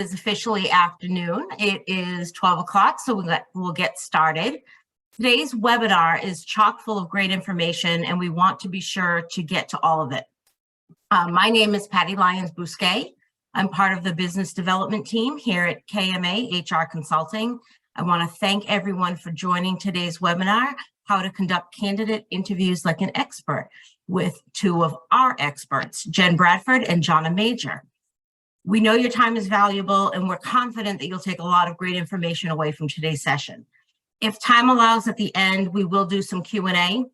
It's officially afternoon. It is 12 o'clock, so we'll get started. Today's webinar is chock full of great information, and we want to be sure to get to all of it. My name is Patty Lyons-Bousquet. I'm part of the business development team here at KMA HR Consulting. I want to thank everyone for joining today's webinar, How to Conduct Candidate Interviews Like an Expert, with two of our experts, Jenn Bradford and Johnna Major. We know your time is valuable, and we're confident that you'll take a lot of great information away from today's session. If time allows at the end, we will do some Q&A.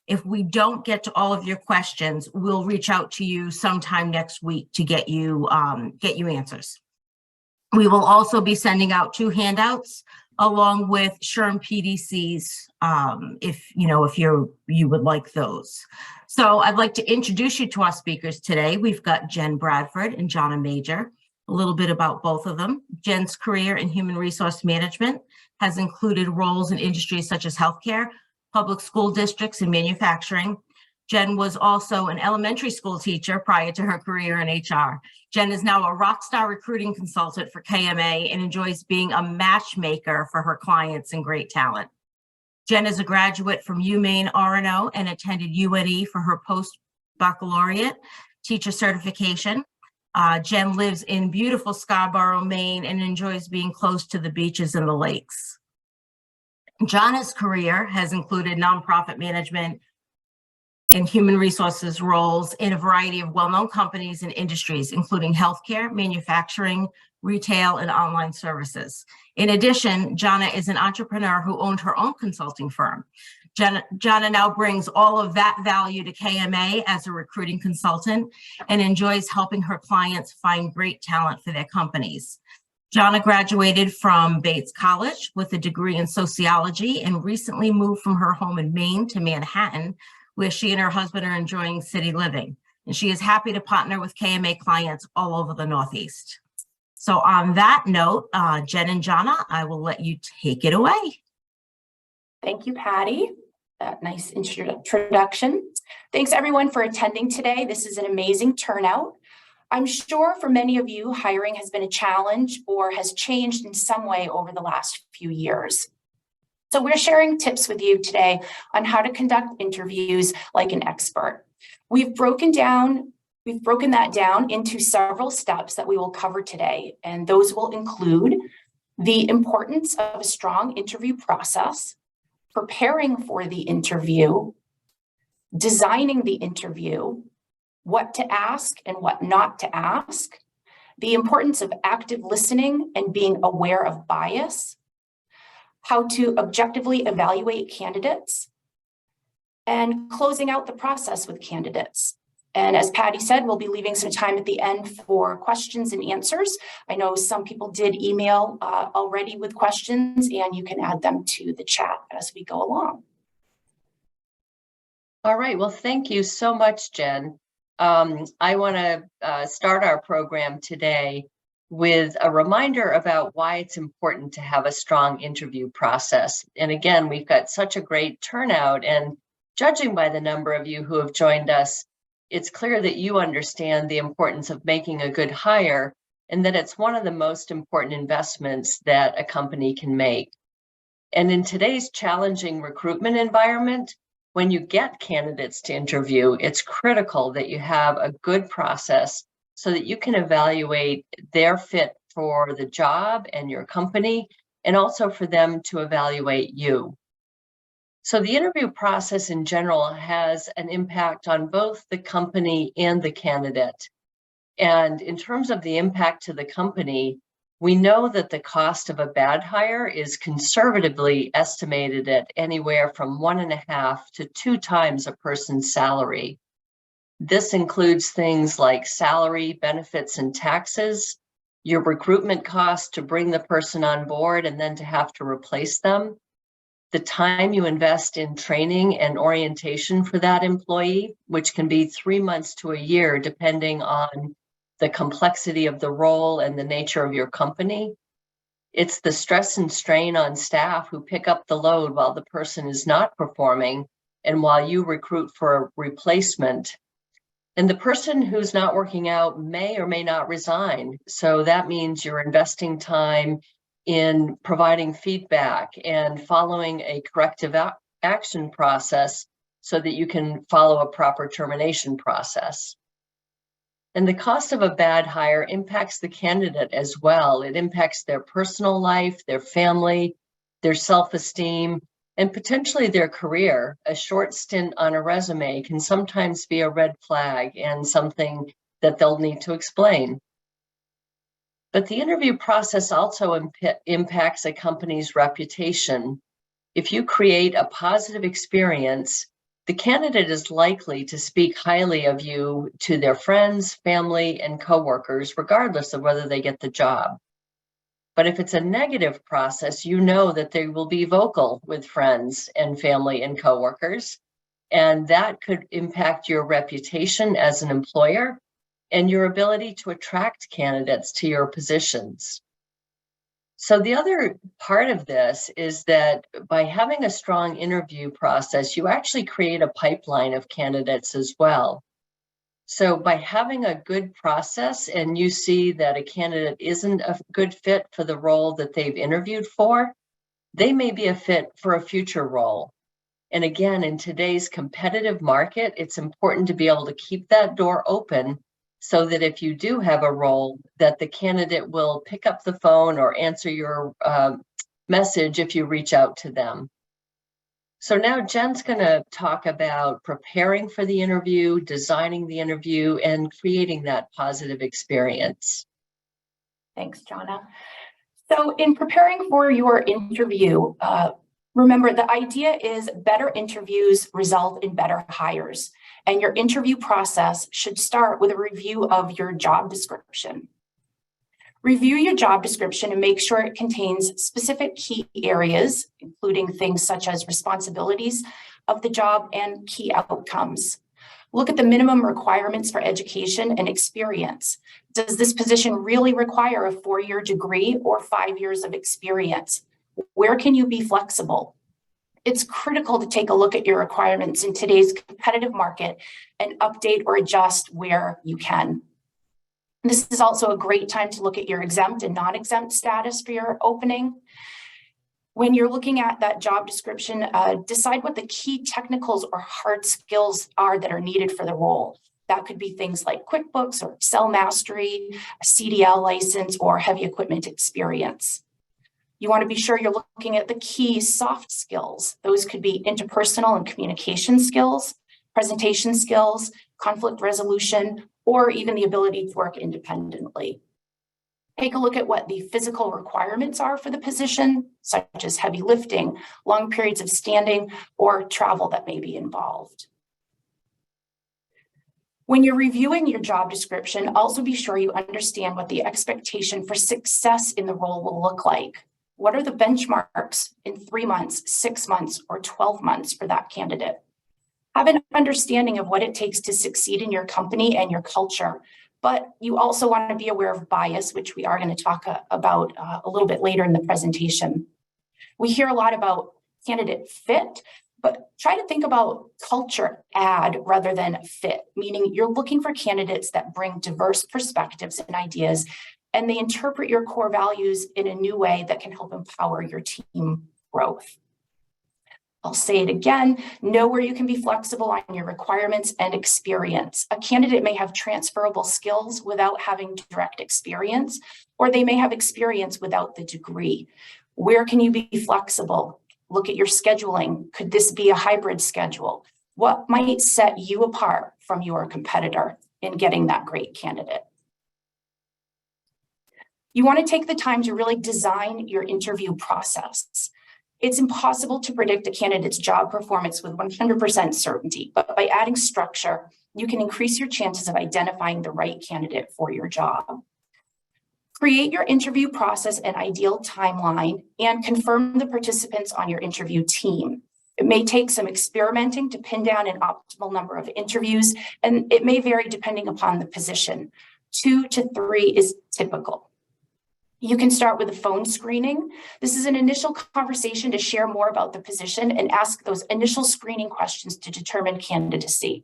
If we don't get to all of your questions, we'll reach out to you sometime next week to get you answers. We will also be sending out 2 handouts along with SHRM PDCs if you would like those. So I'd like to introduce you to our speakers today. We've got Jenn Bradford and Johnna Major. A little bit about both of them. Jenn's career in human resource management has included roles in industries such as healthcare, public school districts, and manufacturing. Jenn was also an elementary school teacher prior to her career in HR. Jenn is now a rock star recruiting consultant for KMA and enjoys being a matchmaker for her clients and great talent. Jenn is a graduate from UMaine RNO and attended UNE for her post-baccalaureate teacher certification. Jenn lives in beautiful Scarborough, Maine, and enjoys being close to the beaches and the lakes. Johnna's career has included nonprofit management and human resources roles in a variety of well-known companies and industries, including healthcare, manufacturing, retail, and online services. In addition, Johnna is an entrepreneur who owned her own consulting firm. Johnna now brings all of that value to KMA as a recruiting consultant and enjoys helping her clients find great talent for their companies. Johnna graduated from Bates College with a degree in sociology and recently moved from her home in Maine to Manhattan, where she and her husband are enjoying city living. And she is happy to partner with KMA clients all over the Northeast. So on that note, Jenn and Johnna, I will let you take it away. Thank you, Patty. That nice introduction. Thanks everyone for attending today. This is an amazing turnout. I'm sure for many of you, hiring has been a challenge or has changed in some way over the last few years. So we're sharing tips with you today on how to conduct interviews like an expert. We've broken that down into several steps that we will cover today, and those will include the importance of a strong interview process, preparing for the interview, designing the interview, what to ask and what not to ask, the importance of active listening and being aware of bias, how to objectively evaluate candidates, and closing out the process with candidates. And as Patty said, we'll be leaving some time at the end for questions and answers. I know some people did email already with questions, and you can add them to the chat as we go along. All right, well, thank you so much, Jenn. I want to start our program today with a reminder about why it's important to have a strong interview process. And again, we've got such a great turnout, and judging by the number of you who have joined us, it's clear that you understand the importance of making a good hire and that it's one of the most important investments that a company can make. And in today's challenging recruitment environment, when you get candidates to interview, it's critical that you have a good process so that you can evaluate their fit for the job and your company, and also for them to evaluate you. So the interview process in general has an impact on both the company and the candidate. And in terms of the impact to the company, we know that the cost of a bad hire is conservatively estimated at anywhere from 1.5 to 2 times a person's salary. This includes things like salary, benefits, and taxes, your recruitment costs to bring the person on board and then to have to replace them, the time you invest in training and orientation for that employee, which can be 3 months to a year, depending on the complexity of the role and the nature of your company. It's the stress and strain on staff who pick up the load while the person is not performing and while you recruit for a replacement. And the person who's not working out may or may not resign. So that means you're investing time in providing feedback and following a corrective action process so that you can follow a proper termination process. And the cost of a bad hire impacts the candidate as well. It impacts their personal life, their family, their self-esteem, and potentially their career. A short stint on a resume can sometimes be a red flag and something that they'll need to explain. But the interview process also impacts a company's reputation. If you create a positive experience, the candidate is likely to speak highly of you to their friends, family, and coworkers, regardless of whether they get the job. But if it's a negative process, you know that they will be vocal with friends and family and coworkers, and that could impact your reputation as an employer and your ability to attract candidates to your positions. So the other part of this is that by having a strong interview process, you actually create a pipeline of candidates as well. So by having a good process and you see that a candidate isn't a good fit for the role that they've interviewed for, they may be a fit for a future role. And again, in today's competitive market, it's important to be able to keep that door open so that if you do have a role, that the candidate will pick up the phone or answer your message if you reach out to them. So now Jenn's going to talk about preparing for the interview, designing the interview, and creating that positive experience. Thanks, Johnna. So in preparing for your interview, remember the idea is better interviews result in better hires. And your interview process should start with a review of your job description. Review your job description and make sure it contains specific key areas, including things such as responsibilities of the job and key outcomes. Look at the minimum requirements for education and experience. Does this position really require a 4-year degree or 5 years of experience? Where can you be flexible? It's critical to take a look at your requirements in today's competitive market and update or adjust where you can. This is also a great time to look at your exempt and non-exempt status for your opening. When you're looking at that job description, decide what the key technicals or hard skills are that are needed for the role. That could be things like QuickBooks or Excel mastery, a CDL license, or heavy equipment experience. You want to be sure you're looking at the key soft skills. Those could be interpersonal and communication skills, presentation skills, conflict resolution, or even the ability to work independently. Take a look at what the physical requirements are for the position, such as heavy lifting, long periods of standing, or travel that may be involved. When you're reviewing your job description, also be sure you understand what the expectation for success in the role will look like. What are the benchmarks in 3 months, 6 months, or 12 months for that candidate? Have an understanding of what it takes to succeed in your company and your culture, but you also want to be aware of bias, which we are going to talk about a little bit later in the presentation. We hear a lot about candidate fit, but try to think about culture add rather than fit, meaning you're looking for candidates that bring diverse perspectives and ideas, and they interpret your core values in a new way that can help empower your team growth. I'll say it again, know where you can be flexible on your requirements and experience. A candidate may have transferable skills without having direct experience, or they may have experience without the degree. Where can you be flexible? Look at your scheduling. Could this be a hybrid schedule? What might set you apart from your competitor in getting that great candidate? You want to take the time to really design your interview process. It's impossible to predict a candidate's job performance with 100% certainty, but by adding structure, you can increase your chances of identifying the right candidate for your job. Create your interview process and ideal timeline and confirm the participants on your interview team. It may take some experimenting to pin down an optimal number of interviews, and it may vary depending upon the position. 2 to 3 is typical. You can start with a phone screening. This is an initial conversation to share more about the position and ask those initial screening questions to determine candidacy.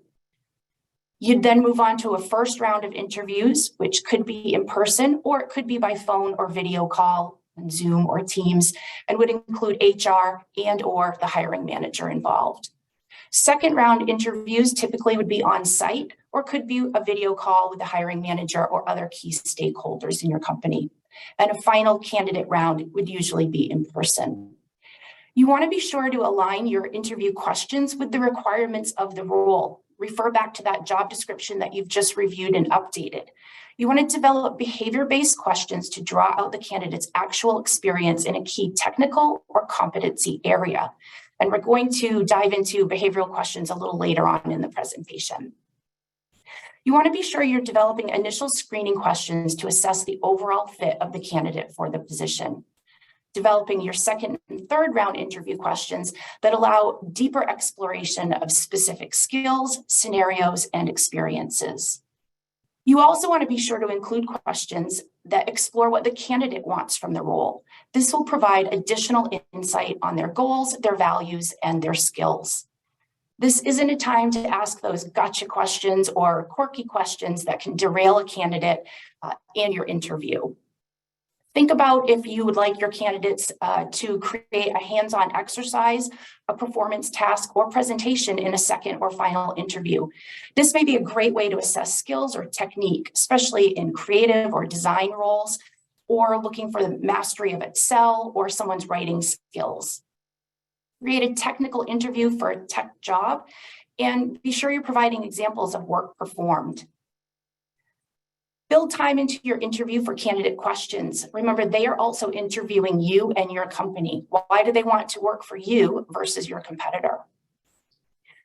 You'd then move on to a first round of interviews, which could be in person, or it could be by phone or video call, on Zoom or Teams, and would include HR and or the hiring manager involved. Second round interviews typically would be on site or could be a video call with the hiring manager or other key stakeholders in your company. And a final candidate round would usually be in person. You want to be sure to align your interview questions with the requirements of the role. Refer back to that job description that you've just reviewed and updated. You want to develop behavior-based questions to draw out the candidate's actual experience in a key technical or competency area. And we're going to dive into behavioral questions a little later on in the presentation. You want to be sure you're developing initial screening questions to assess the overall fit of the candidate for the position. Developing your second and third round interview questions that allow deeper exploration of specific skills, scenarios, and experiences. You also want to be sure to include questions that explore what the candidate wants from the role. This will provide additional insight on their goals, their values, and their skills. This isn't a time to ask those gotcha questions or quirky questions that can derail a candidate and your interview. Think about if you would like your candidates to create a hands-on exercise, a performance task, or presentation in a second or final interview. This may be a great way to assess skills or technique, especially in creative or design roles, or looking for the mastery of Excel or someone's writing skills. Create a technical interview for a tech job, and be sure you're providing examples of work performed. Build time into your interview for candidate questions. Remember, they are also interviewing you and your company. Why do they want to work for you versus your competitor?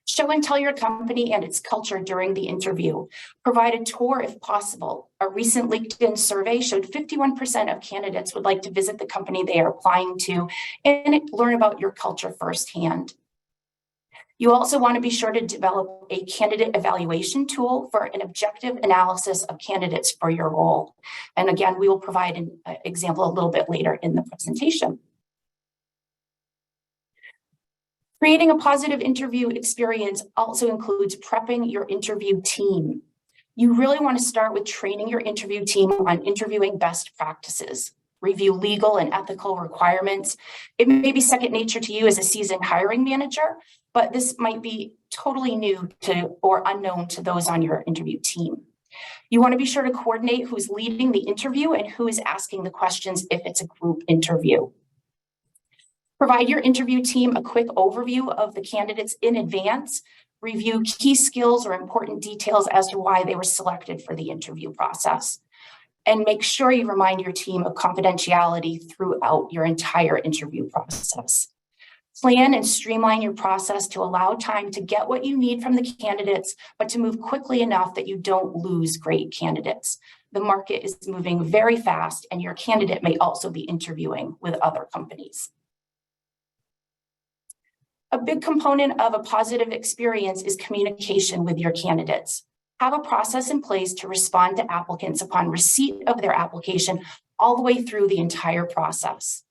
Show and tell your company and its culture during the interview. Provide a tour if possible. A recent LinkedIn survey showed 51% of candidates would like to visit the company they are applying to and learn about your culture firsthand. You also want to be sure to develop a candidate evaluation tool for an objective analysis of candidates for your role. And again, we will provide an example a little bit later in the presentation. Creating a positive interview experience also includes prepping your interview team. You really want to start with training your interview team on interviewing best practices. Review legal and ethical requirements. It may be second nature to you as a seasoned hiring manager, but this might be totally new to or unknown to those on your interview team. You want to be sure to coordinate who's leading the interview and who is asking the questions if it's a group interview. Provide your interview team a quick overview of the candidates in advance. Review key skills or important details as to why they were selected for the interview process. And make sure you remind your team of confidentiality throughout your entire interview process. Plan and streamline your process to allow time to get what you need from the candidates, but to move quickly enough that you don't lose great candidates. The market is moving very fast, and your candidate may also be interviewing with other companies. A big component of a positive experience is communication with your candidates. Have a process in place to respond to applicants upon receipt of their application all the way through the entire process.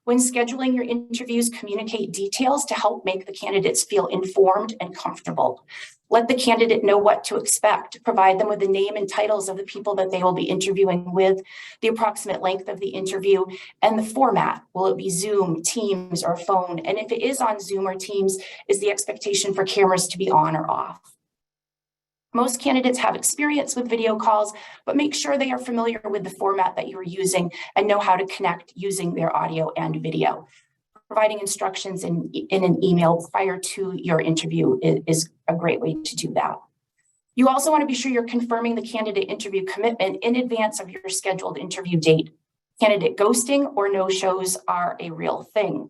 When scheduling your interviews, communicate details to help make the candidates feel informed and comfortable. Let the candidate know what to expect. Provide them with the name and titles of the people that they will be interviewing with, the approximate length of the interview, and the format. Will it be Zoom, Teams, or phone? And if it is on Zoom or Teams, is the expectation for cameras to be on or off? Most candidates have experience with video calls, but make sure they are familiar with the format that you are using and know how to connect using their audio and video. Providing instructions in an email prior to your interview is a great way to do that. You also want to be sure you're confirming the candidate interview commitment in advance of your scheduled interview date. Candidate ghosting or no-shows are a real thing.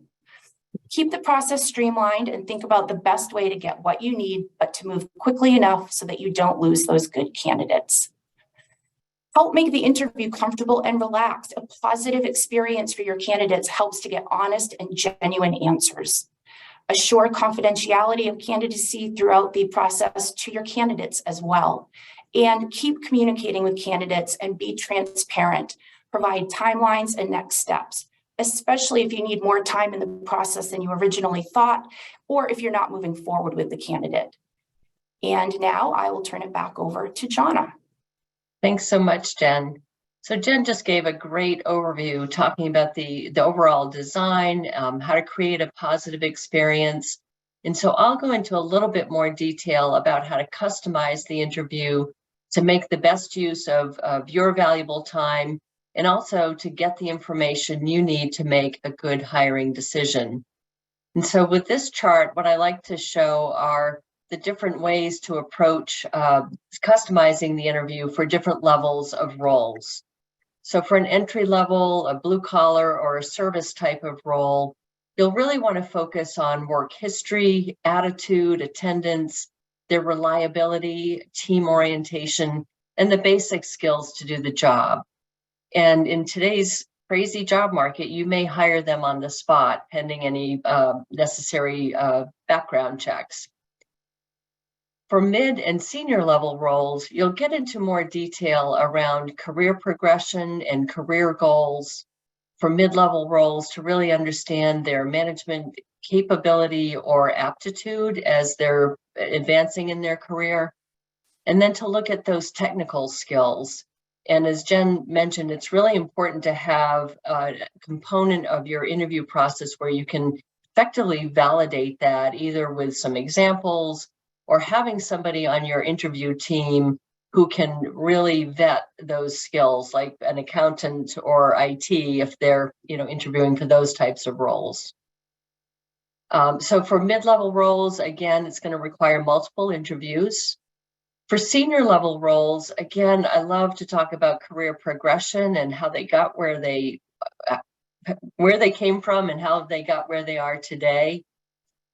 Keep the process streamlined and think about the best way to get what you need, but to move quickly enough so that you don't lose those good candidates. Help make the interview comfortable and relaxed. A positive experience for your candidates helps to get honest and genuine answers. Assure confidentiality of candidacy throughout the process to your candidates as well. And keep communicating with candidates and be transparent. Provide timelines and next steps, especially if you need more time in the process than you originally thought, or if you're not moving forward with the candidate. And now I will turn it back over to Johnna. Thanks so much, Jen. So Jen just gave a great overview talking about the overall design, how to create a positive experience. And so I'll go into a little bit more detail about how to customize the interview to make the best use of your valuable time, and also to get the information you need to make a good hiring decision. And so with this chart, what I like to show are the different ways to approach customizing the interview for different levels of roles. So for an entry level, a blue collar, or a service type of role, you'll really want to focus on work history, attitude, attendance, their reliability, team orientation, and the basic skills to do the job. And in today's crazy job market, you may hire them on the spot pending any necessary background checks. For mid and senior level roles, you'll get into more detail around career progression and career goals. For mid-level roles, to really understand their management capability or aptitude as they're advancing in their career. And then to look at those technical skills. And as Jen mentioned, it's really important to have a component of your interview process where you can effectively validate that, either with some examples or having somebody on your interview team who can really vet those skills, like an accountant or IT, if they're interviewing for those types of roles. So for mid-level roles, again, it's going to require multiple interviews. For senior level roles, again, I love to talk about career progression and how they got where they came from and how they got where they are today.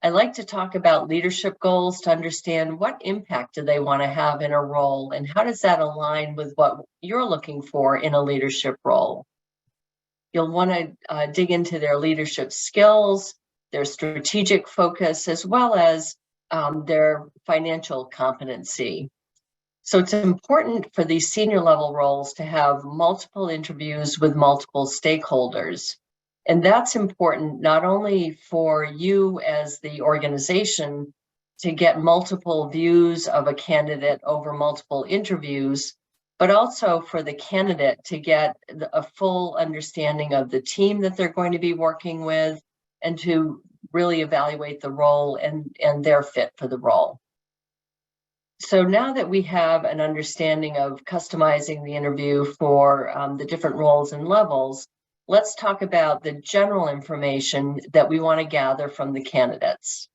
I like to talk about leadership goals to understand what impact do they want to have in a role, and how does that align with what you're looking for in a leadership role. You'll want to dig into their leadership skills, their strategic focus, as well as their financial competency. So it's important for these senior level roles to have multiple interviews with multiple stakeholders. And that's important not only for you as the organization to get multiple views of a candidate over multiple interviews, but also for the candidate to get a full understanding of the team that they're going to be working with, and to really evaluate the role and their fit for the role. So now that we have an understanding of customizing the interview for the different roles and levels, let's talk about the general information that we want to gather from the candidates.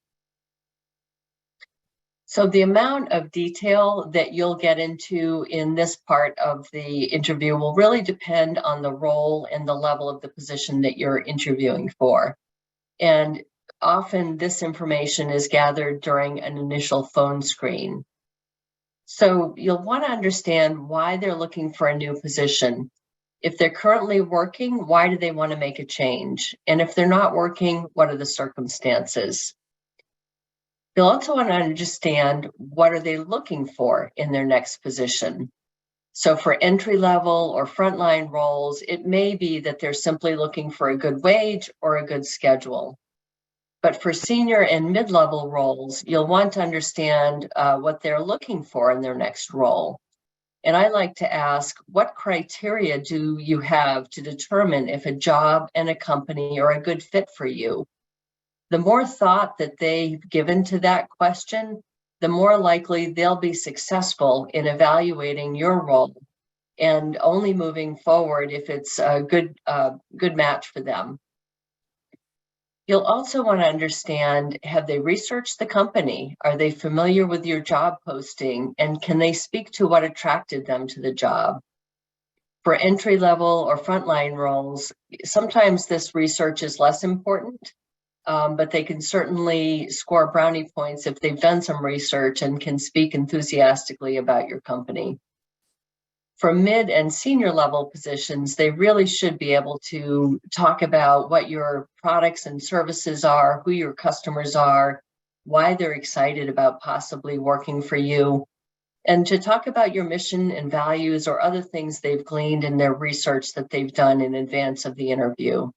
So the amount of detail that you'll get into in this part of the interview will really depend on the role and the level of the position that you're interviewing for. And often this information is gathered during an initial phone screen. So you'll want to understand why they're looking for a new position. If they're currently working, why do they want to make a change? And if they're not working, what are the circumstances? You'll also want to understand what are they looking for in their next position. So for entry level or frontline roles, it may be that they're simply looking for a good wage or a good schedule. But for senior and mid-level roles, you'll want to understand what they're looking for in their next role. And I like to ask, what criteria do you have to determine if a job and a company are a good fit for you? The more thought that they've given to that question, the more likely they'll be successful in evaluating your role and only moving forward if it's a good match for them. You'll also want to understand, have they researched the company? Are they familiar with your job posting? And can they speak to what attracted them to the job? For entry level or frontline roles, sometimes this research is less important, but they can certainly score brownie points if they've done some research and can speak enthusiastically about your company. For mid and senior level positions, they really should be able to talk about what your products and services are, who your customers are, why they're excited about possibly working for you, and to talk about your mission and values or other things they've gleaned in their research that they've done in advance of the interview.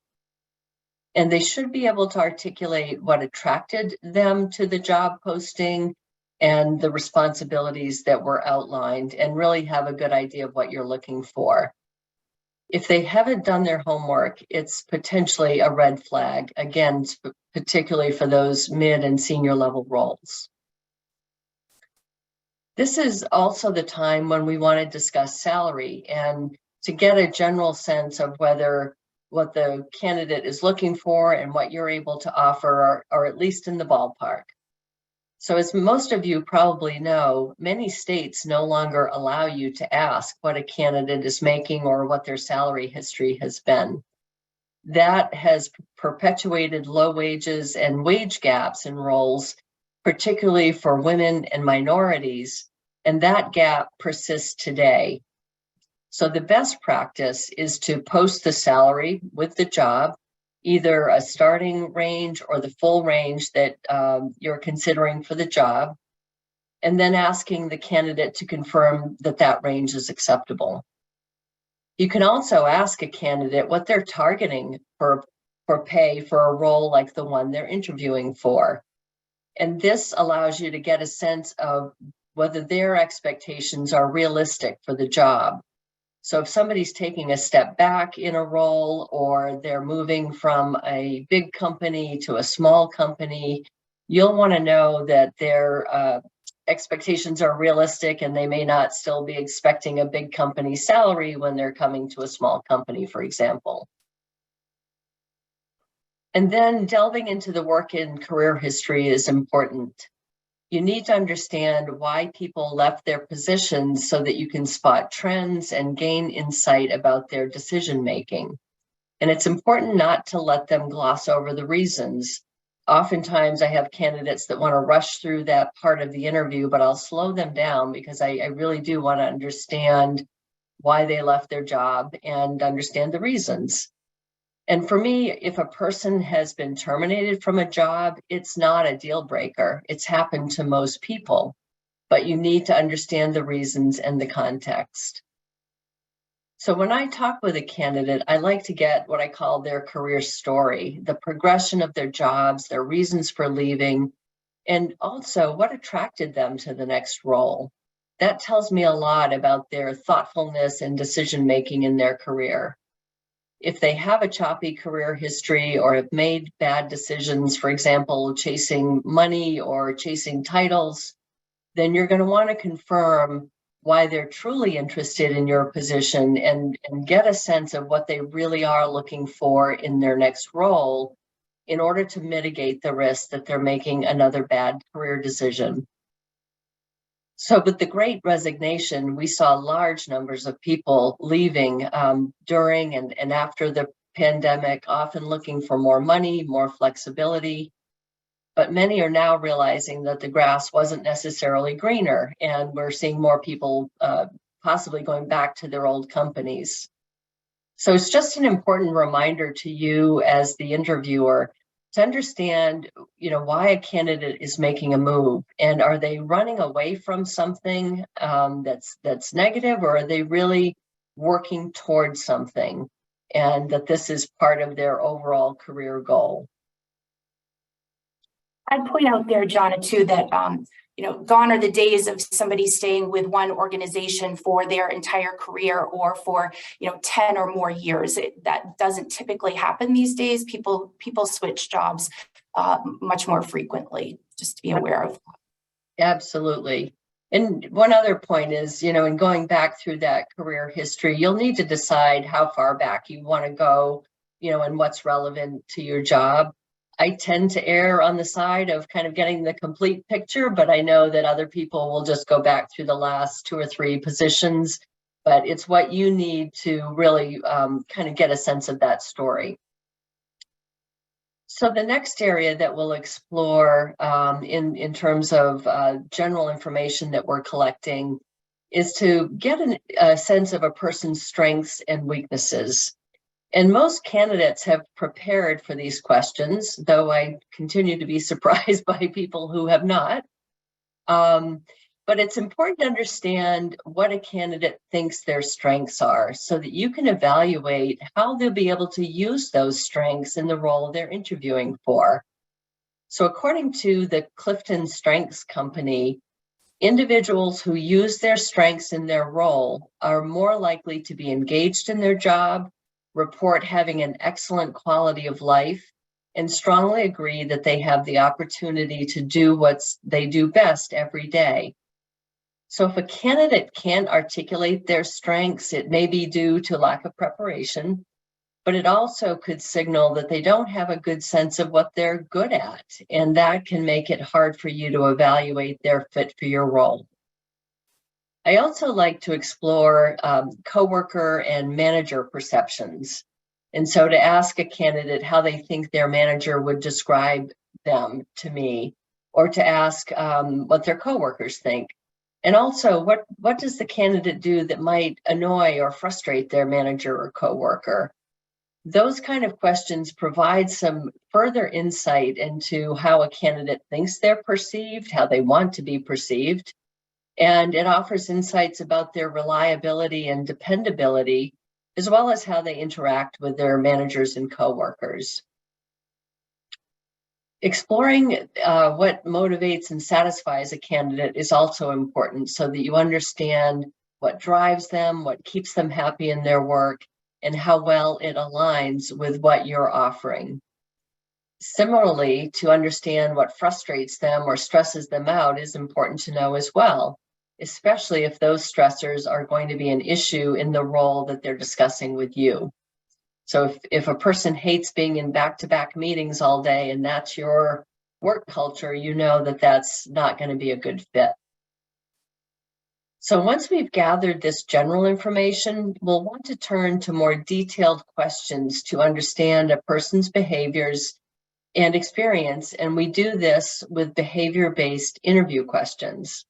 And they should be able to articulate what attracted them to the job posting and the responsibilities that were outlined and really have a good idea of what you're looking for. If they haven't done their homework, it's potentially a red flag, again, particularly for those mid and senior level roles. This is also the time when we want to discuss salary and to get a general sense of whether what the candidate is looking for and what you're able to offer are at least in the ballpark. So as most of you probably know, many states no longer allow you to ask what a candidate is making or what their salary history has been. That has perpetuated low wages and wage gaps in roles, particularly for women and minorities, and that gap persists today. So the best practice is to post the salary with the job, either a starting range or the full range that you're considering for the job, and then asking the candidate to confirm that that range is acceptable. You can also ask a candidate what they're targeting for pay for a role like the one they're interviewing for. And this allows you to get a sense of whether their expectations are realistic for the job. So if somebody's taking a step back in a role, or they're moving from a big company to a small company, you'll want to know that their expectations are realistic and they may not still be expecting a big company salary when they're coming to a small company, for example. And then delving into the work and career history is important. You need to understand why people left their positions so that you can spot trends and gain insight about their decision making. And it's important not to let them gloss over the reasons. Oftentimes I have candidates that want to rush through that part of the interview, but I'll slow them down because I really do want to understand why they left their job and understand the reasons. And for me, if a person has been terminated from a job, it's not a deal breaker. It's happened to most people, but you need to understand the reasons and the context. So when I talk with a candidate, I like to get what I call their career story, the progression of their jobs, their reasons for leaving, and also what attracted them to the next role. That tells me a lot about their thoughtfulness and decision-making in their career. If they have a choppy career history or have made bad decisions, for example, chasing money or chasing titles, then you're going to want to confirm why they're truly interested in your position and get a sense of what they really are looking for in their next role in order to mitigate the risk that they're making another bad career decision. So with the Great Resignation, we saw large numbers of people leaving during and after the pandemic, often looking for more money, more flexibility. But many are now realizing that the grass wasn't necessarily greener, and we're seeing more people possibly going back to their old companies. So it's just an important reminder to you as the interviewer to understand, why a candidate is making a move, and are they running away from something that's negative, or are they really working towards something, and that this is part of their overall career goal. I'd point out there, Johnna, too, that gone are the days of somebody staying with one organization for their entire career or for 10 or more years. That doesn't typically happen these days. People switch jobs much more frequently, just to be aware of. Absolutely. And one other point is, in going back through that career history, you'll need to decide how far back you want to go, and what's relevant to your job. I tend to err on the side of kind of getting the complete picture, but I know that other people will just go back through the last 2 or 3 positions. But it's what you need to really kind of get a sense of that story. So the next area that we'll explore in terms of general information that we're collecting is to get a sense of a person's strengths and weaknesses. And most candidates have prepared for these questions, though I continue to be surprised by people who have not. But it's important to understand what a candidate thinks their strengths are so that you can evaluate how they'll be able to use those strengths in the role they're interviewing for. So according to the Clifton Strengths Company, Individuals who use their strengths in their role are more likely to be engaged in their job, report having an excellent quality of life, and strongly agree that they have the opportunity to do what they do best every day. So if a candidate can't articulate their strengths, it may be due to lack of preparation, but it also could signal that they don't have a good sense of what they're good at, and that can make it hard for you to evaluate their fit for your role. I also like to explore coworker and manager perceptions. And so to ask a candidate how they think their manager would describe them to me, or to ask what their coworkers think. And also, what does the candidate do that might annoy or frustrate their manager or coworker? Those kind of questions provide some further insight into how a candidate thinks they're perceived, how they want to be perceived, and it offers insights about their reliability and dependability, as well as how they interact with their managers and coworkers. Exploring what motivates and satisfies a candidate is also important, so that you understand what drives them, what keeps them happy in their work, and how well it aligns with what you're offering. Similarly, to understand what frustrates them or stresses them out is important to know as well, especially if those stressors are going to be an issue in the role that they're discussing with you. So if a person hates being in back-to-back meetings all day and that's your work culture, you know that that's not going to be a good fit. So once we've gathered this general information, we'll want to turn to more detailed questions to understand a person's behaviors and experience, and we do this with behavior-based interview questions.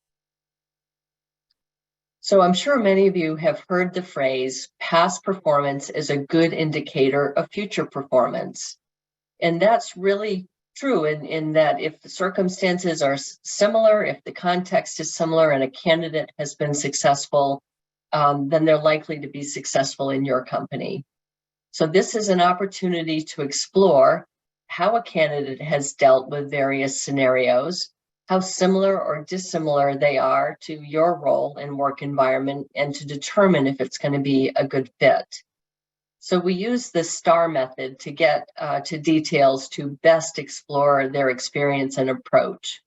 So I'm sure many of you have heard the phrase, past performance is a good indicator of future performance. And that's really true in that if the circumstances are similar, if the context is similar and a candidate has been successful, then they're likely to be successful in your company. So this is an opportunity to explore how a candidate has dealt with various scenarios, how similar or dissimilar they are to your role and work environment, and to determine if it's going to be a good fit. So we use the STAR method to get to details to best explore their experience and approach.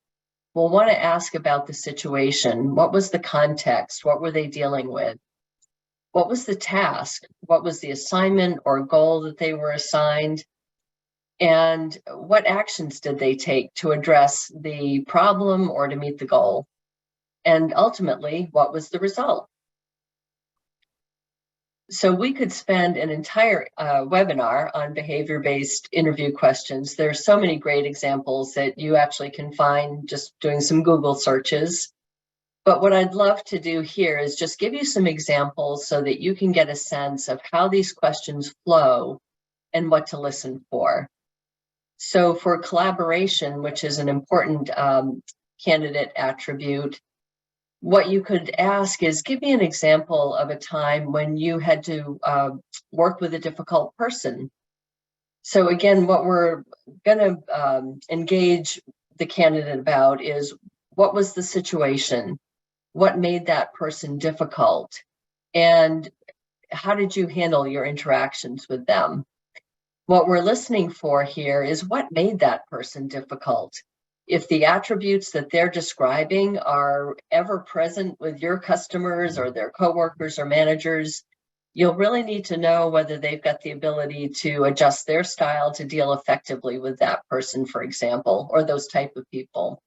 We'll want to ask about the situation. What was the context? What were they dealing with? What was the task? What was the assignment or goal that they were assigned? And what actions did they take to address the problem or to meet the goal? And ultimately, what was the result? So we could spend an entire webinar on behavior-based interview questions. There are so many great examples that you actually can find just doing some Google searches. But what I'd love to do here is just give you some examples so that you can get a sense of how these questions flow and what to listen for. So for collaboration, which is an important candidate attribute, what you could ask is, give me an example of a time when you had to work with a difficult person. So again, what we're going to engage the candidate about is, what was the situation? What made that person difficult? And how did you handle your interactions with them? What we're listening for here is, what made that person difficult? If the attributes that they're describing are ever present with your customers or their coworkers or managers, you'll really need to know whether they've got the ability to adjust their style to deal effectively with that person, for example, or those type of people.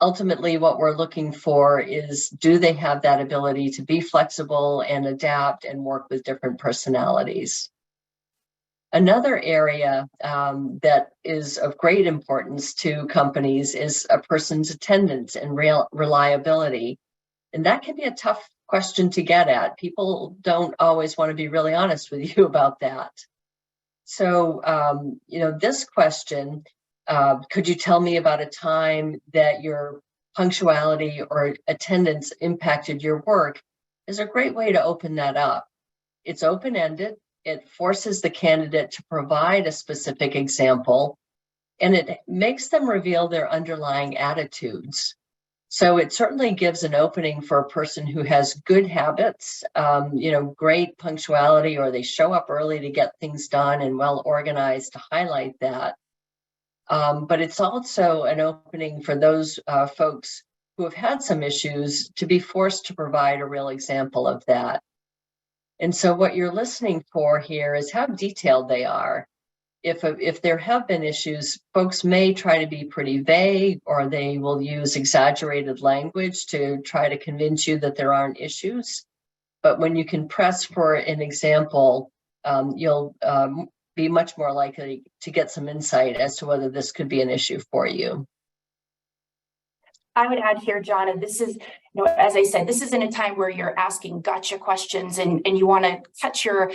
Ultimately, what we're looking for is, do they have that ability to be flexible and adapt and work with different personalities? Another area that is of great importance to companies is a person's attendance and reliability. And that can be a tough question to get at. People don't always want to be really honest with you about that. So, this question, could you tell me about a time that your punctuality or attendance impacted your work, is a great way to open that up. It's open-ended. It forces the candidate to provide a specific example, and it makes them reveal their underlying attitudes. So it certainly gives an opening for a person who has good habits, great punctuality, or they show up early to get things done and well organized to highlight that. But it's also an opening for those folks who have had some issues to be forced to provide a real example of that. And so what you're listening for here is how detailed they are. If there have been issues, folks may try to be pretty vague, or they will use exaggerated language to try to convince you that there aren't issues. But when you can press for an example, you'll be much more likely to get some insight as to whether this could be an issue for you. I would add here, Johnna, this is, as I said, this isn't a time where you're asking gotcha questions and you want to catch your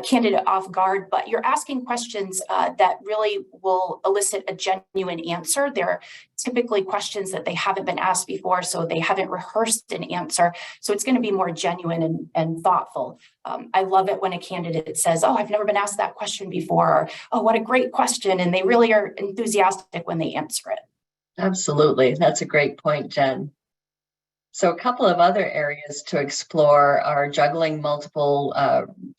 candidate off guard, but you're asking questions that really will elicit a genuine answer. They're typically questions that they haven't been asked before, so they haven't rehearsed an answer. So it's going to be more genuine and thoughtful. I love it when a candidate says, oh, I've never been asked that question before, or, oh, what a great question. And they really are enthusiastic when they answer it. Absolutely. That's a great point, Jen. So a couple of other areas to explore are juggling multiple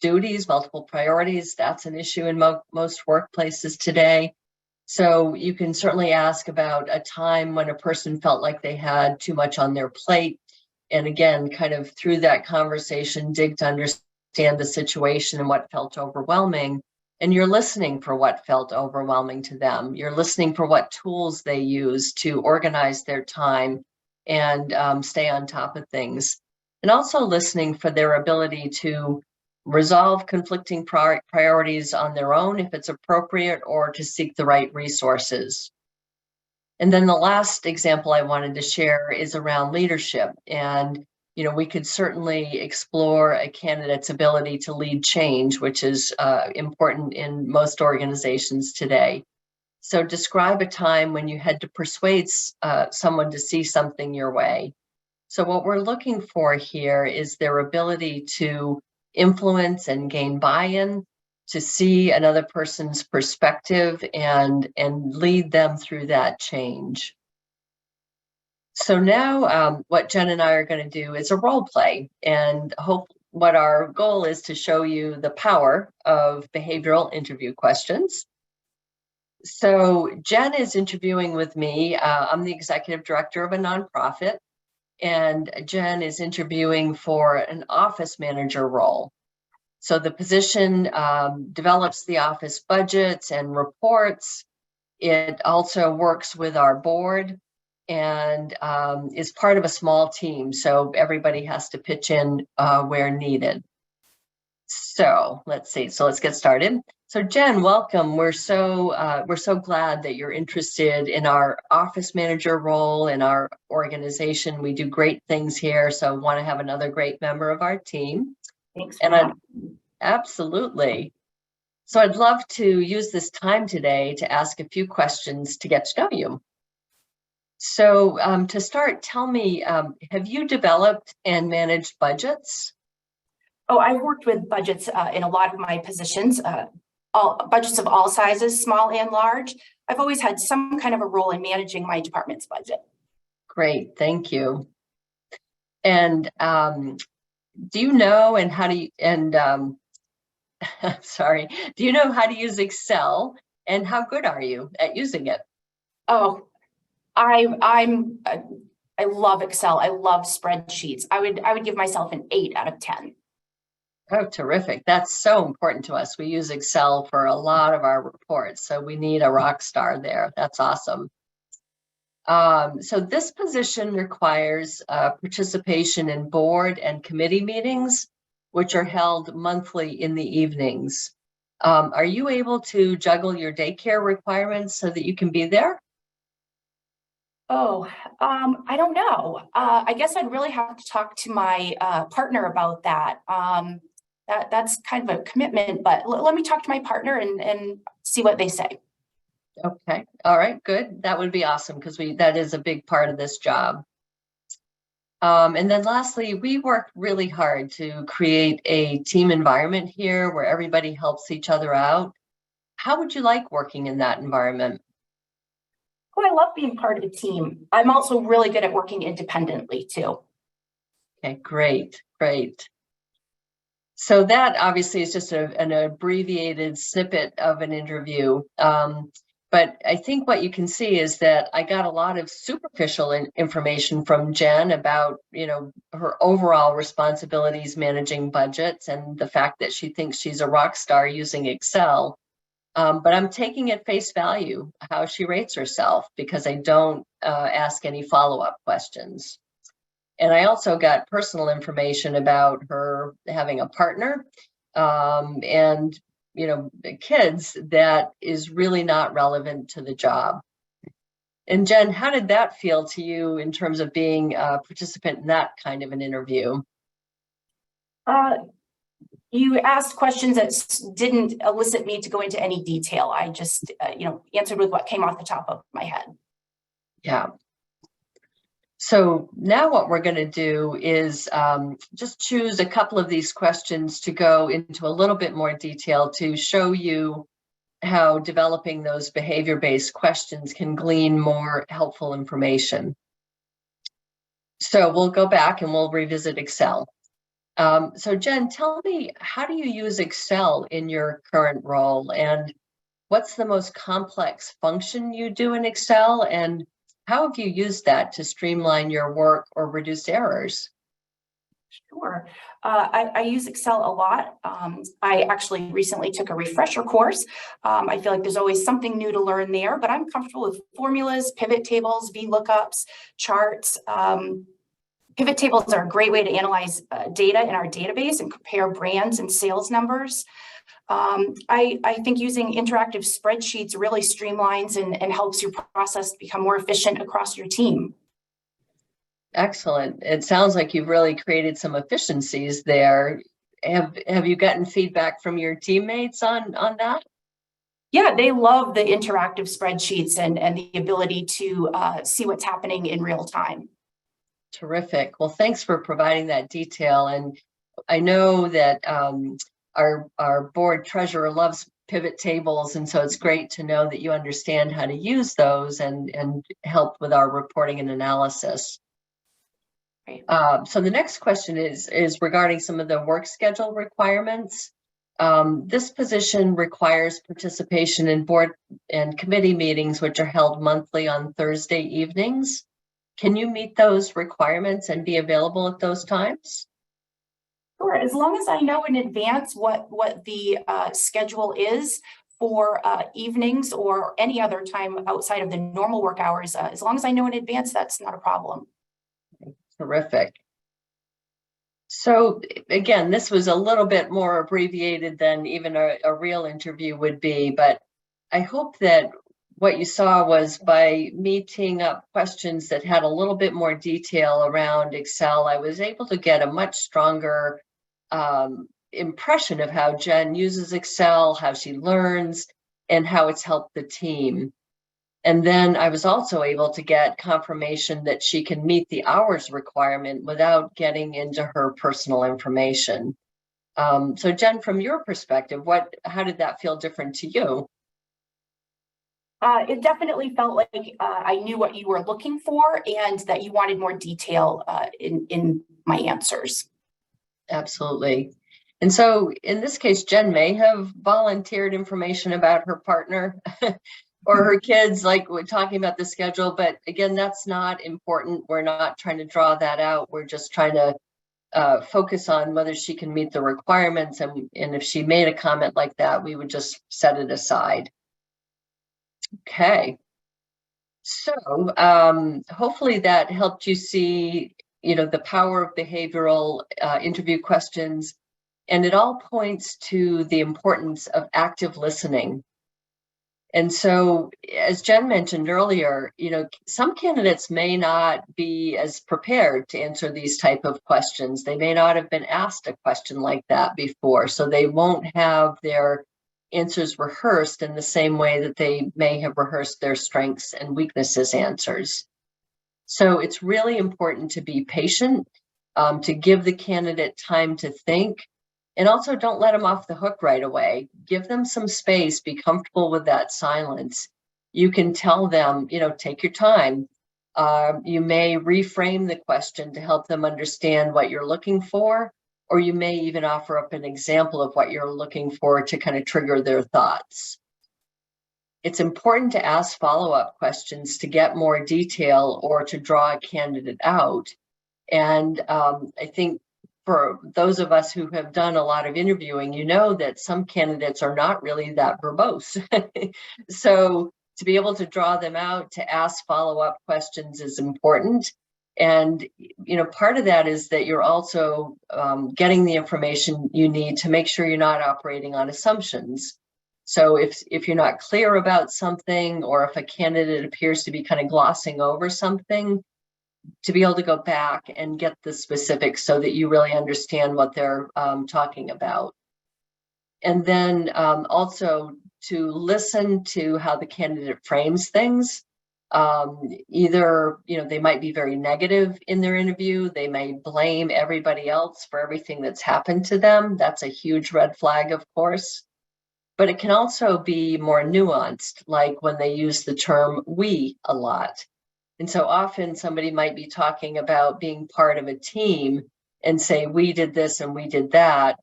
duties, multiple priorities. That's an issue in most workplaces today. So you can certainly ask about a time when a person felt like they had too much on their plate. And again, kind of through that conversation, dig to understand the situation and what felt overwhelming. And you're listening for what felt overwhelming to them. You're listening for what tools they use to organize their time and stay on top of things. And also listening for their ability to resolve conflicting priorities on their own if it's appropriate, or to seek the right resources. And then the last example I wanted to share is around leadership. And we could certainly explore a candidate's ability to lead change, which is important in most organizations today. So describe a time when you had to persuade someone to see something your way. So what we're looking for here is their ability to influence and gain buy-in, to see another person's perspective and lead them through that change. So now what Jen and I are going to do is a role play, and what our goal is to show you the power of behavioral interview questions. So Jen is interviewing with me. I'm the executive director of a nonprofit, and Jen is interviewing for an office manager role. So the position develops the office budgets and reports. It also works with our board and is part of a small team. So everybody has to pitch in where needed. So let's see. So let's get started. So Jen, welcome. We're so glad that you're interested in our office manager role in our organization. We do great things here, so want to have another great member of our team. Thanks. Absolutely. So I'd love to use this time today to ask a few questions to get to know you. So to start, tell me, have you developed and managed budgets? Oh, I've worked with budgets in a lot of my positions, budgets of all sizes, small and large. I've always had some kind of a role in managing my department's budget. Great, thank you. And do you know and how do you, and sorry, do you know how to use Excel, and how good are you at using it? Oh, I love Excel. I love spreadsheets. I would give myself an 8 out of 10. Oh, terrific. That's so important to us. We use Excel for a lot of our reports, so we need a rock star there. That's awesome. So this position requires participation in board and committee meetings, which are held monthly in the evenings. Are you able to juggle your daycare requirements so that you can be there? Oh, I don't know. I guess I'd really have to talk to my partner about that. That's kind of a commitment, but let me talk to my partner and see what they say. Okay. All right, good. That would be awesome, because that is a big part of this job. And then lastly, we work really hard to create a team environment here where everybody helps each other out. How would you like working in that environment? Oh, I love being part of a team. I'm also really good at working independently too. Okay, great, great. So that obviously is just an abbreviated snippet of an interview. But I think what you can see is that I got a lot of superficial information from Jenn about, her overall responsibilities managing budgets and the fact that she thinks she's a rock star using Excel. But I'm taking at face value how she rates herself because I don't ask any follow-up questions. And I also got personal information about her having a partner and, kids that is really not relevant to the job. And Jenn, how did that feel to you in terms of being a participant in that kind of an interview? You asked questions that didn't elicit me to go into any detail. I just, answered with what came off the top of my head. Yeah. So now what we're going to do is just choose a couple of these questions to go into a little bit more detail to show you how developing those behavior-based questions can glean more helpful information. So we'll go back and we'll revisit Excel. So Jenn, tell me, how do you use Excel in your current role, and what's the most complex function you do in Excel, and how have you used that to streamline your work or reduce errors? Sure. I use Excel a lot. I actually recently took a refresher course. I feel like there's always something new to learn there, but I'm comfortable with formulas, pivot tables, VLOOKUPs, charts. Pivot tables are a great way to analyze data in our database and compare brands and sales numbers. I think using interactive spreadsheets really streamlines and helps your process become more efficient across your team. Excellent. It sounds like you've really created some efficiencies there. Have you gotten feedback from your teammates on that? Yeah, they love the interactive spreadsheets and the ability to see what's happening in real time. Terrific. Well, thanks for providing that detail. And I know that our board treasurer loves pivot tables, and so it's great to know that you understand how to use those and help with our reporting and analysis. Right. So the next question is regarding some of the work schedule requirements. This position requires participation in board and committee meetings, which are held monthly on Thursday evenings. Can you meet those requirements and be available at those times? Sure, as long as I know in advance what the schedule is for evenings or any other time outside of the normal work hours, as long as I know in advance, that's not a problem. Terrific. So again, this was a little bit more abbreviated than even a real interview would be, but I hope that what you saw was by me teeing up questions that had a little bit more detail around Excel, I was able to get a much stronger impression of how Jenn uses Excel, how she learns, and how it's helped the team. And then I was also able to get confirmation that she can meet the hours requirement without getting into her personal information. So Jenn, from your perspective, how did that feel different to you? It definitely felt like I knew what you were looking for and that you wanted more detail in my answers. Absolutely. And so in this case, Jenn may have volunteered information about her partner or her kids, like we're talking about the schedule, but again, that's not important. We're not trying to draw that out. We're just trying to focus on whether she can meet the requirements. And if she made a comment like that, we would just set it aside. Okay. So hopefully that helped you see, the power of behavioral interview questions. And it all points to the importance of active listening. And so, as Jenn mentioned earlier, some candidates may not be as prepared to answer these type of questions. They may not have been asked a question like that before, so they won't have their answers rehearsed in the same way that they may have rehearsed their strengths and weaknesses answers. So it's really important to be patient, to give the candidate time to think, and also don't let them off the hook right away. Give them some space, be comfortable with that silence, you can tell them, take your time. You may reframe the question to help them understand what you're looking for, or you may even offer up an example of what you're looking for to kind of trigger their thoughts. It's important to ask follow-up questions to get more detail or to draw a candidate out. And I think for those of us who have done a lot of interviewing, you know that some candidates are not really that verbose. So to be able to draw them out, to ask follow-up questions is important. And, part of that is that you're also getting the information you need to make sure you're not operating on assumptions. So if you're not clear about something, or if a candidate appears to be kind of glossing over something, to be able to go back and get the specifics so that you really understand what they're talking about. And then also to listen to how the candidate frames things. Either, they might be very negative in their interview. They may blame everybody else for everything that's happened to them. That's a huge red flag, of course. But it can also be more nuanced, like when they use the term "we" a lot. And so often somebody might be talking about being part of a team and say, we did this and we did that.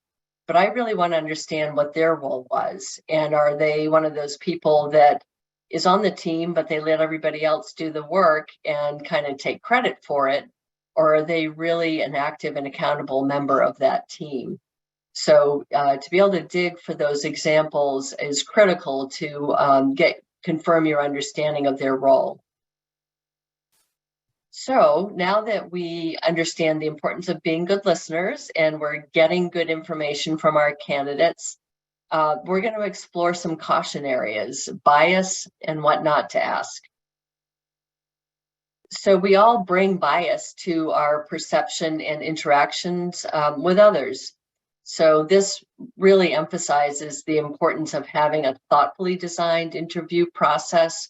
But I really want to understand what their role was. And are they one of those people that is on the team, but they let everybody else do the work and kind of take credit for it? Or are they really an active and accountable member of that team? So to be able to dig for those examples is critical to confirm your understanding of their role. So now that we understand the importance of being good listeners and we're getting good information from our candidates, we're going to explore some caution areas, bias, and what not to ask. So we all bring bias to our perception and interactions with others. So this really emphasizes the importance of having a thoughtfully designed interview process,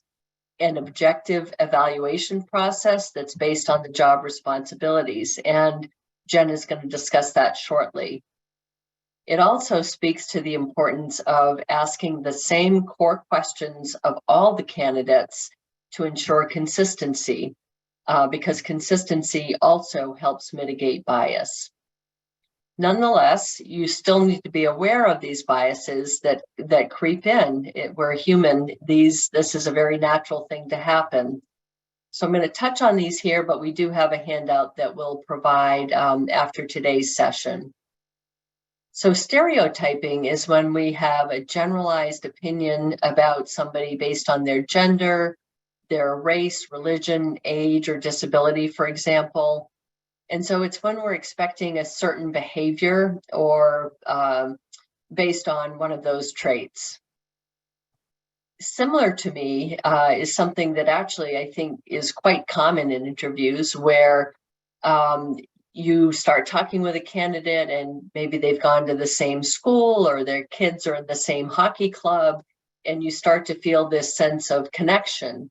an objective evaluation process that's based on the job responsibilities. And Jenn is going to discuss that shortly. It also speaks to the importance of asking the same core questions of all the candidates to ensure consistency, because consistency also helps mitigate bias. Nonetheless, you still need to be aware of these biases that creep in. We're human. This is a very natural thing to happen. So I'm going to touch on these here, but we do have a handout that we'll provide after today's session. So stereotyping is when we have a generalized opinion about somebody based on their gender, their race, religion, age, or disability, for example. And so it's when we're expecting a certain behavior or based on one of those traits. Similar to me is something that actually I think is quite common in interviews, where you start talking with a candidate and maybe they've gone to the same school or their kids are in the same hockey club, and you start to feel this sense of connection.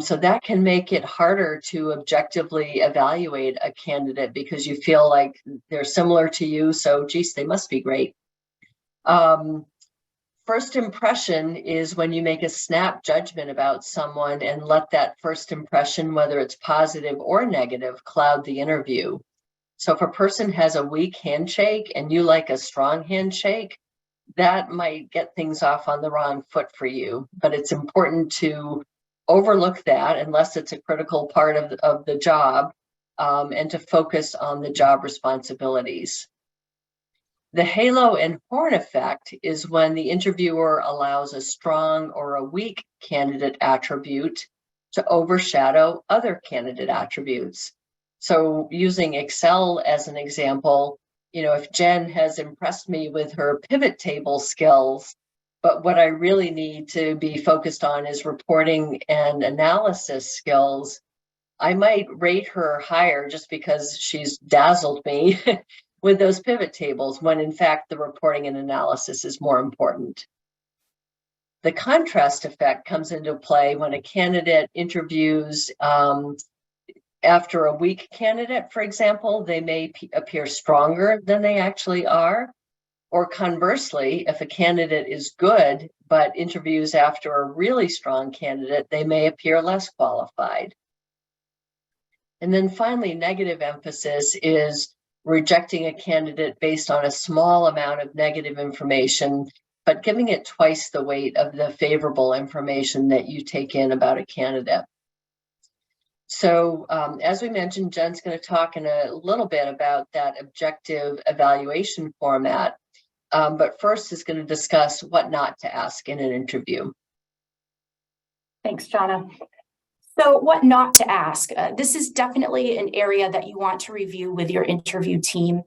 So that can make it harder to objectively evaluate a candidate because you feel like they're similar to you. So, geez, they must be great. First impression is when you make a snap judgment about someone and let that first impression, whether it's positive or negative, cloud the interview. So if a person has a weak handshake and you like a strong handshake, that might get things off on the wrong foot for you. But it's important to overlook that unless it's a critical part of the job, and to focus on the job responsibilities. The halo and horn effect is when the interviewer allows a strong or a weak candidate attribute to overshadow other candidate attributes. So using Excel as an example, if Jenn has impressed me with her pivot table skills, but what I really need to be focused on is reporting and analysis skills, I might rate her higher just because she's dazzled me with those pivot tables, when in fact the reporting and analysis is more important. The contrast effect comes into play when a candidate interviews after a weak candidate, for example. They may appear stronger than they actually are. Or conversely, if a candidate is good, but interviews after a really strong candidate, they may appear less qualified. And then finally, negative emphasis is rejecting a candidate based on a small amount of negative information, but giving it twice the weight of the favorable information that you take in about a candidate. So as we mentioned, Jen's going to talk in a little bit about that objective evaluation format, but first is going to discuss what not to ask in an interview. Thanks, Johnna. So what not to ask? This is definitely an area that you want to review with your interview team.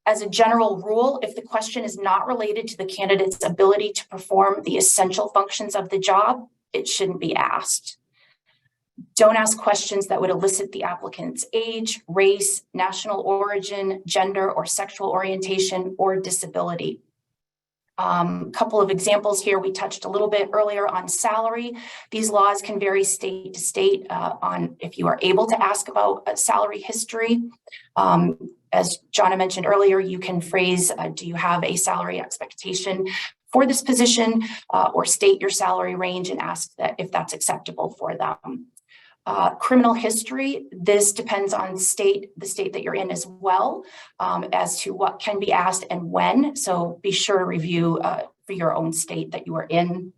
As a general rule, if the question is not related to the candidate's ability to perform the essential functions of the job, it shouldn't be asked. Don't ask questions that would elicit the applicant's age, race, national origin, gender or sexual orientation, or disability. Couple of examples here. We touched a little bit earlier on salary. These laws can vary state to state on if you are able to ask about salary history. As Johnna mentioned earlier, you can phrase, do you have a salary expectation for this position, or state your salary range and ask that if that's acceptable for them. Criminal history, this depends on the state that you're in as well, as to what can be asked and when. So be sure to review for your own state that you are in.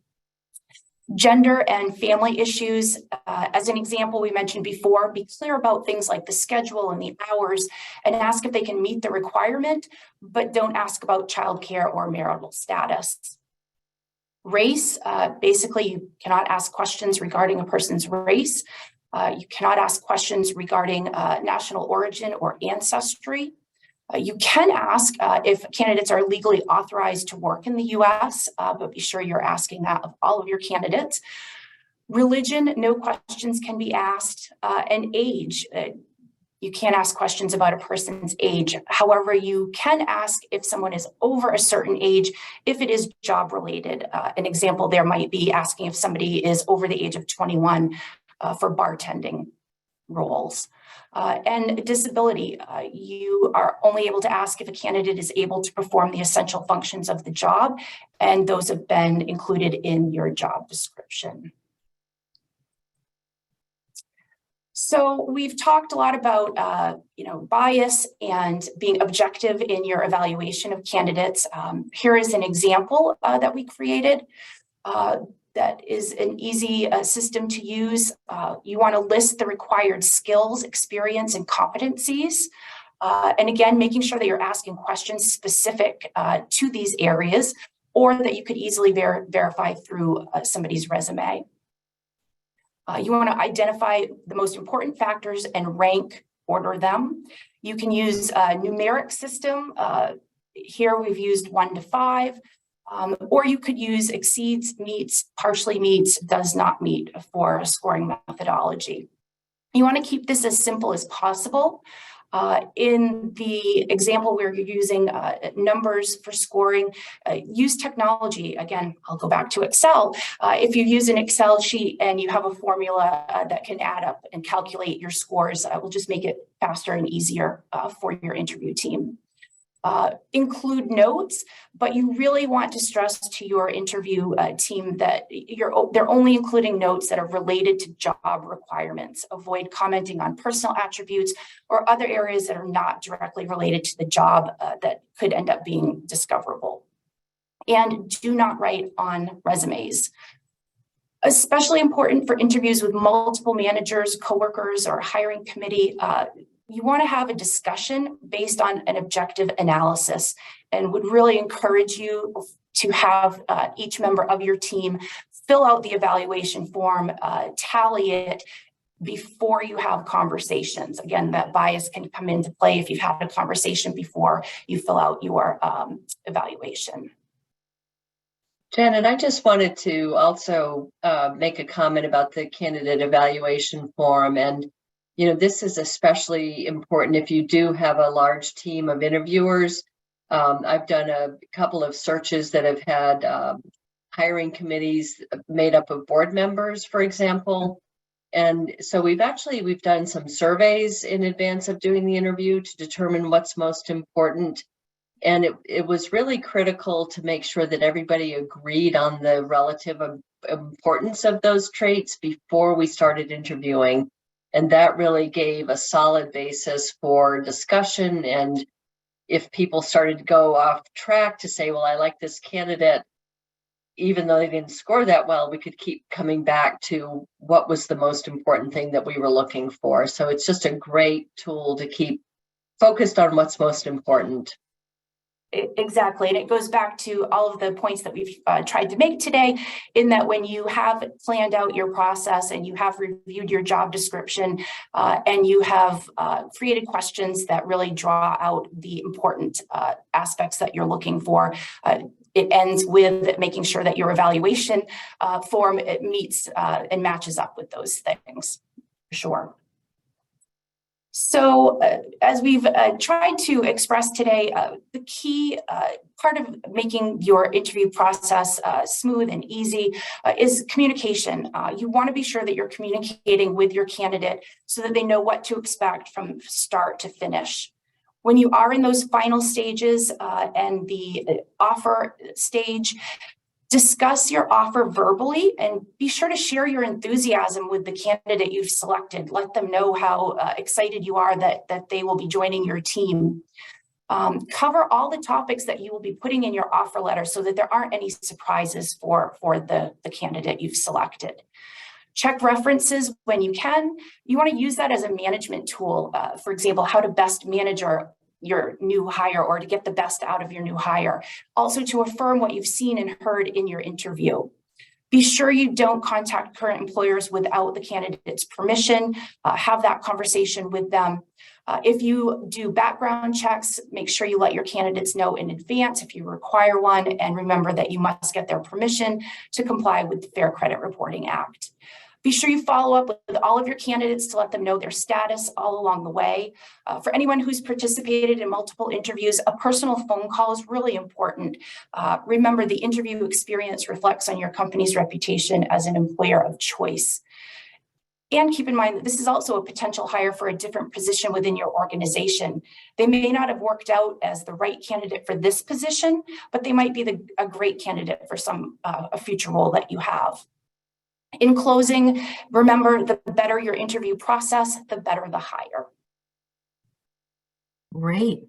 Gender and family issues, as an example we mentioned before, be clear about things like the schedule and the hours and ask if they can meet the requirement, but don't ask about childcare or marital status. Race, basically you cannot ask questions regarding a person's race. You cannot ask questions regarding national origin or ancestry. You can ask if candidates are legally authorized to work in the US, but be sure you're asking that of all of your candidates. Religion, no questions can be asked. And age, you can't ask questions about a person's age. However, you can ask if someone is over a certain age, if it is job related. An example there might be asking if somebody is over the age of 21 for bartending roles. And disability, you are only able to ask if a candidate is able to perform the essential functions of the job, and those have been included in your job description. So we've talked a lot about bias and being objective in your evaluation of candidates. Here is an example that we created. That is an easy system to use. You want to list the required skills, experience, and competencies. And again, making sure that you're asking questions specific to these areas, or that you could easily verify through somebody's resume. You want to identify the most important factors and order them. You can use a numeric system. Here we've used 1 to 5. Or you could use exceeds, meets, partially meets, does not meet for a scoring methodology. You want to keep this as simple as possible. In the example where you're using numbers for scoring, use technology. Again, I'll go back to Excel. If you use an Excel sheet and you have a formula that can add up and calculate your scores, we'll just make it faster and easier for your interview team. Include notes, but you really want to stress to your interview team that they're only including notes that are related to job requirements. Avoid commenting on personal attributes or other areas that are not directly related to the job that could end up being discoverable. And do not write on resumes. Especially important for interviews with multiple managers, coworkers, or hiring committee. You want to have a discussion based on an objective analysis, and would really encourage you to have each member of your team fill out the evaluation form, tally it before you have conversations. Again, that bias can come into play if you've had a conversation before you fill out your evaluation. Jen, and I just wanted to also make a comment about the candidate evaluation form. And this is especially important if you do have a large team of interviewers. I've done a couple of searches that have had hiring committees made up of board members, for example. And so we've done some surveys in advance of doing the interview to determine what's most important. And it was really critical to make sure that everybody agreed on the relative importance of those traits before we started interviewing. And that really gave a solid basis for discussion. And if people started to go off track to say, well, I like this candidate, even though they didn't score that well, we could keep coming back to what was the most important thing that we were looking for. So it's just a great tool to keep focused on what's most important. Exactly. And it goes back to all of the points that we've tried to make today, in that when you have planned out your process and you have reviewed your job description and you have created questions that really draw out the important aspects that you're looking for, it ends with making sure that your evaluation form it meets and matches up with those things, for sure. So as we've tried to express today, the key part of making your interview process smooth and easy is communication. You want to be sure that you're communicating with your candidate so that they know what to expect from start to finish. When you are in those final stages and the offer stage, discuss your offer verbally and be sure to share your enthusiasm with the candidate you've selected. Let them know how excited you are that they will be joining your team. Cover all the topics that you will be putting in your offer letter so that there aren't any surprises for the candidate you've selected. Check references when you can. You want to use that as a management tool. For example, how to best manage your new hire or to get the best out of your new hire. Also to affirm what you've seen and heard in your interview. Be sure you don't contact current employers without the candidate's permission. Have that conversation with them. If you do background checks, make sure you let your candidates know in advance if you require one, and remember that you must get their permission to comply with the Fair Credit Reporting Act. Be sure you follow up with all of your candidates to let them know their status all along the way. For anyone who's participated in multiple interviews, a personal phone call is really important. Remember, the interview experience reflects on your company's reputation as an employer of choice. And keep in mind that this is also a potential hire for a different position within your organization. They may not have worked out as the right candidate for this position, but they might be a great candidate for a future role that you have. In closing, remember, the better your interview process, the better the hire. Great.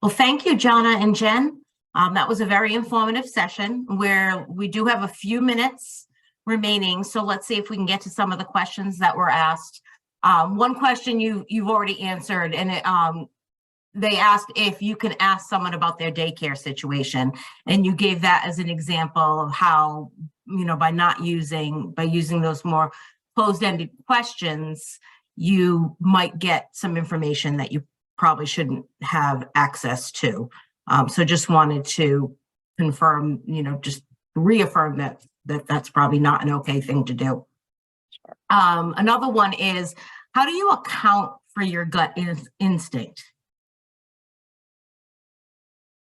Well, thank you, Johnna and Jen. That was a very informative session where we do have a few minutes remaining. So let's see if we can get to some of the questions that were asked. One question you've already answered, and they asked if you can ask someone about their daycare situation. And you gave that as an example of how, by using those more closed-ended questions, you might get some information that you probably shouldn't have access to. So just wanted to confirm, just reaffirm that's probably not an okay thing to do. Another one is, how do you account for your gut instinct?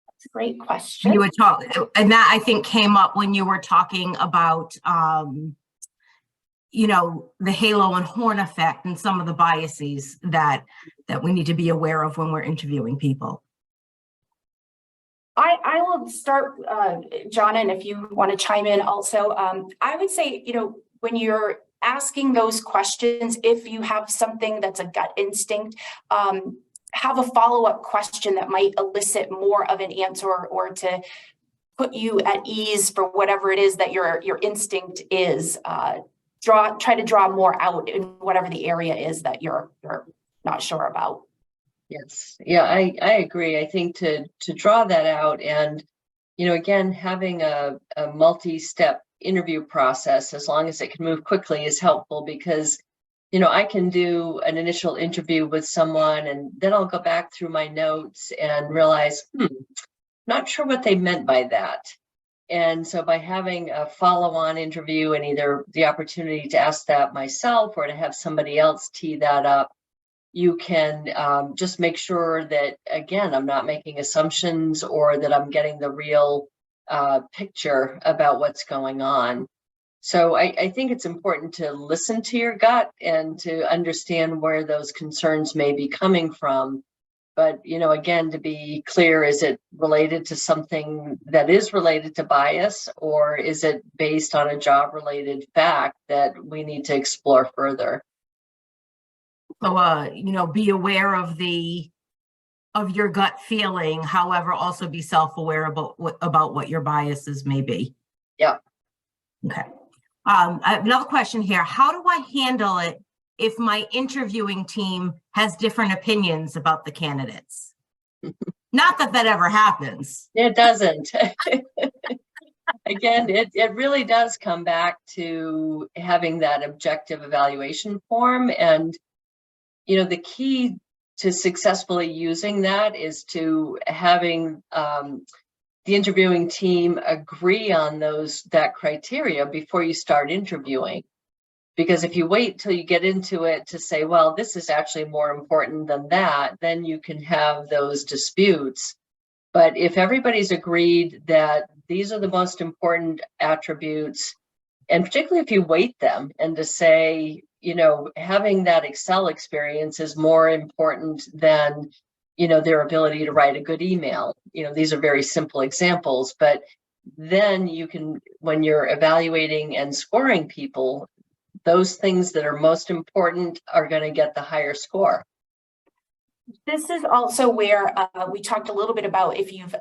That's a great question. You were talking, and that I think came up when you were talking about, the halo and horn effect and some of the biases that we need to be aware of when we're interviewing people. I will start, Johnna, and if you want to chime in also, I would say, when you're asking those questions, if you have something that's a gut instinct, have a follow-up question that might elicit more of an answer or to put you at ease for whatever it is that your instinct is. Try to draw more out in whatever the area is that you're not sure about. Yes. Yeah, I agree. I think to draw that out and, again, having a multi-step interview process, as long as it can move quickly, is helpful because, I can do an initial interview with someone and then I'll go back through my notes and realize, not sure what they meant by that. And so by having a follow-on interview and either the opportunity to ask that myself or to have somebody else tee that up, you can just make sure that, again, I'm not making assumptions or that I'm getting the real picture about what's going on. So I think it's important to listen to your gut and to understand where those concerns may be coming from. But, again, to be clear, is it related to something that is related to bias, or is it based on a job-related fact that we need to explore further? So, be aware of your gut feeling, however, also be self-aware about what your biases may be. Yeah. Okay. I have another question here. How do I handle it if my interviewing team has different opinions about the candidates? Not that ever happens. It doesn't. Again, it really does come back to having that objective evaluation form. And, the key to successfully using that is to having the interviewing team agree on that criteria before you start interviewing. Because if you wait till you get into it to say, well, this is actually more important than that, then you can have those disputes. But if everybody's agreed that these are the most important attributes, and particularly if you weight them and to say, having that Excel experience is more important than, their ability to write a good email. These are very simple examples, but then you can, when you're evaluating and scoring people, those things that are most important are going to get the higher score. This is also where we talked a little bit about if you've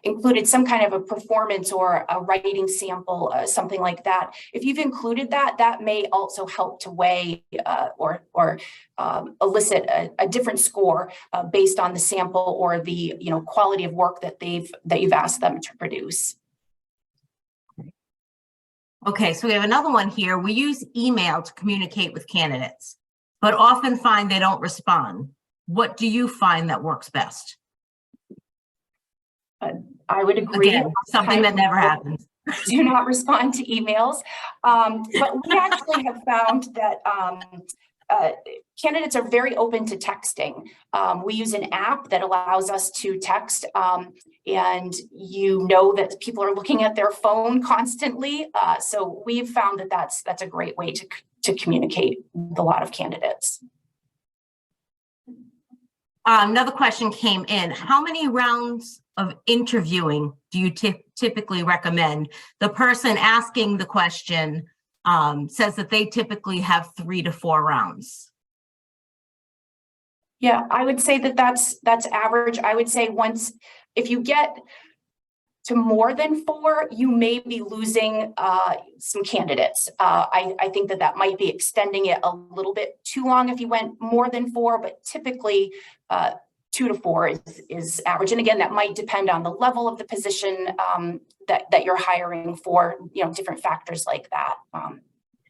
included some kind of a performance or a writing sample, something like that. If you've included that, that may also help to weigh or elicit a different score based on the sample or the quality of work that you've asked them to produce. Okay, so we have another one here. We use email to communicate with candidates, but often find they don't respond. What do you find that works best? I would agree. Again, something that never happens. Do not respond to emails. But we actually have found that candidates are very open to texting. We use an app that allows us to text, and that people are looking at their phone constantly. So we've found that that's a great way to communicate with a lot of candidates. Another question came in. How many rounds of interviewing do you typically recommend? The person asking the question says that they typically have 3 to 4 rounds. Yeah, I would say that's average. I would say if you get to more than 4, you may be losing some candidates. I think that might be extending it a little bit too long if you went more than 4, but typically 2 to 4 is average. And again, that might depend on the level of the position that you're hiring for, different factors like that.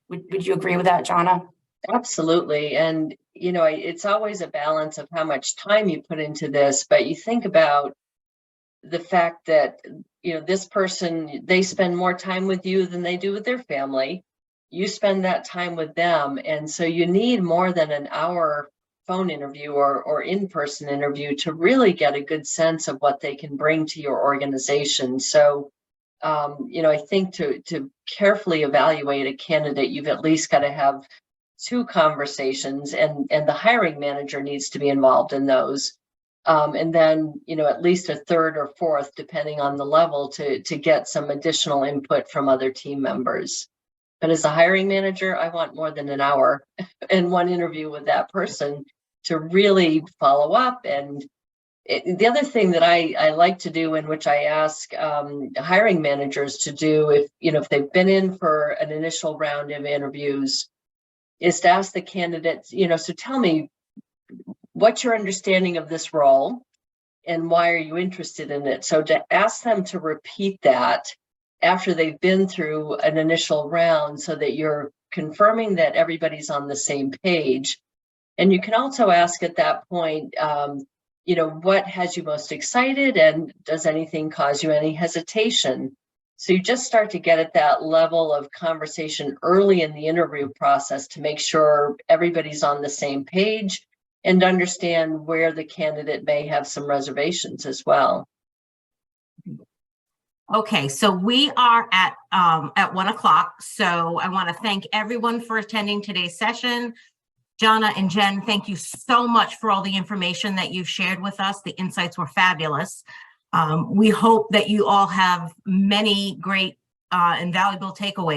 Would you agree with that, Johnna? Absolutely. And, it's always a balance of how much time you put into this, but you think about the fact that, this person, they spend more time with you than they do with their family. You spend that time with them. And so you need more than an hour phone interview or in-person interview to really get a good sense of what they can bring to your organization. So, I think to carefully evaluate a candidate, you've at least got to have 2 conversations, and the hiring manager needs to be involved in those. And then, at least a 3rd or 4th, depending on the level, to get some additional input from other team members. But as a hiring manager, I want more than an hour in one interview with that person to really follow up. And the other thing that I like to do, and which I ask hiring managers to do if they've been in for an initial round of interviews, is to ask the candidates, so tell me, what's your understanding of this role and why are you interested in it? So to ask them to repeat that after they've been through an initial round so that you're confirming that everybody's on the same page. And you can also ask at that point, what has you most excited, and does anything cause you any hesitation? So you just start to get at that level of conversation early in the interview process to make sure everybody's on the same page and understand where the candidate may have some reservations as well. Okay, so we are at 1 o'clock. So I want to thank everyone for attending today's session. Johnna and Jenn, thank you so much for all the information that you've shared with us. The insights were fabulous. We hope that you all have many great and valuable takeaways.